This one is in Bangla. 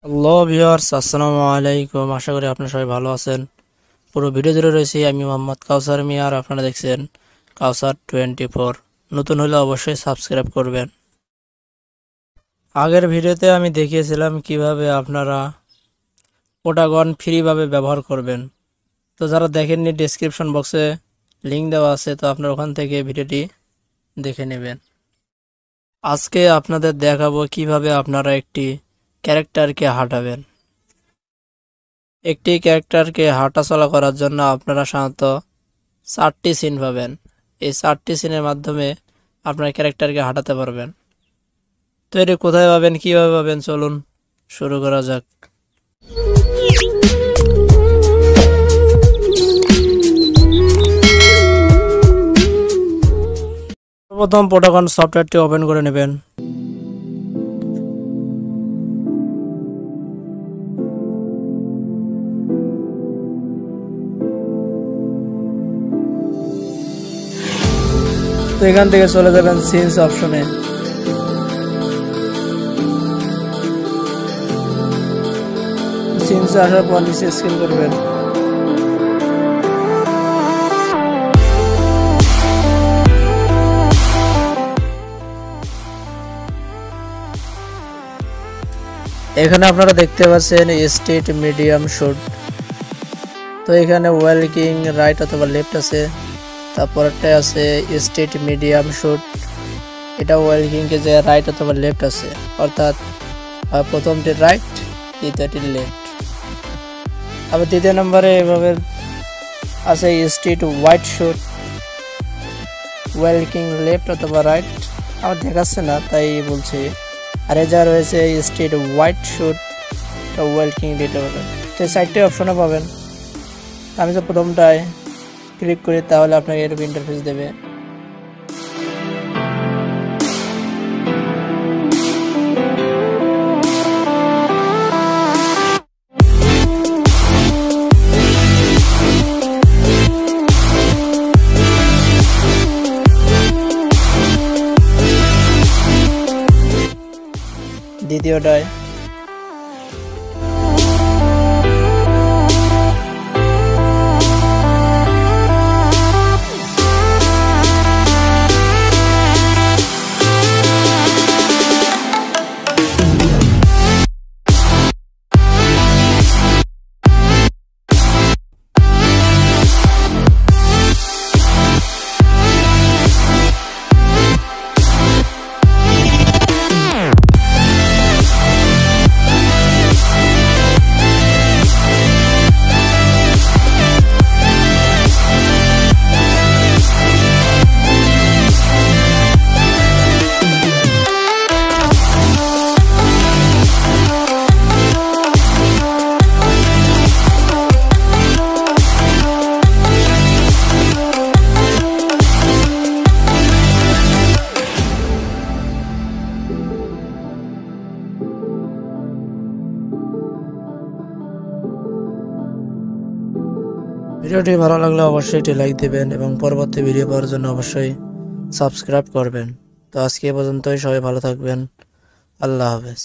হ্যালো ভিউয়ার্স, আসসালামু আলাইকুম। আশা করি আপনারা সবাই ভালো আছেন। পুরো ভিডিও জুড়ে রয়েছি আমি মোহাম্মদ কাউসার মিয়া, আর আপনারা দেখছেন কাউসার 24। নতুন হলে অবশ্যই সাবস্ক্রাইব করবেন। আগের ভিডিওতে আমি দেখিয়েছিলাম কিভাবে আপনারা পোটাগন ফ্রিভাবে ব্যবহার করবেন। তো যারা দেখেননি, ডেসক্রিপশন বক্সে লিঙ্ক দেওয়া আছে, তো আপনারা ওখান থেকে ভিডিওটি দেখে নেবেন। আজকে আপনাদের দেখাবো কিভাবে আপনারা একটি ক্যারেক্টারকে হাঁটাবেন। একটি ক্যারেক্টারকে হাঁটাচলা করার জন্য আপনারা সাধারণত 4টি সিন পাবেন। এই 4টি সিনের মাধ্যমে আপনার ক্যারেক্টারকে হাঁটাতে পারবেন। তো এটি কোথায় পাবেন, কিভাবে পাবেন, চলুন শুরু করা যাক। প্রথম পোটাগন সফটওয়্যারটি ওপেন করে নেবেন। তো এখান থেকে চলে যাবেন সিনস অপশনে। সিনসে আসার পর নিচে স্ক্রল করবেন। এখানে আপনারা দেখতে পাচ্ছেন স্টেট মিডিয়াম শুট। তো এখানে ওয়ার্কিং রাইট অথবা লেফট আছে। তারপরটা আছে স্টেট মিডিয়াম শুট, এটা ওয়ার্কিংকে যে রাইট অথবা লেফট আছে, অর্থাৎ প্রথমটি রাইট, দ্বিতীয়টি লেফট। আবার দ্বিতীয় নম্বরে এভাবে আছে straight white shoot, working left অথবা রাইট। আমার দেখাচ্ছে না তাই বলছি। আর এ যা রয়েছে straight white shoot, working left. তো এই 4টি অপশনে পাবেন। আমি তো প্রথমটায় ক্লিক করি, তাহলে আপনাকে এরকম ইন্টারফেস দেবে। দ্বিতীয়টায় ভিডিওটি ভালো লাগলে অবশ্যই একটি লাইক দিবেন এবং পরবর্তী ভিডিও পাওয়ার জন্য অবশ্যই সাবস্ক্রাইব করবেন। তো আজকে এ পর্যন্তই, সবাই ভালো থাকবেন। আল্লাহ হাফেজ।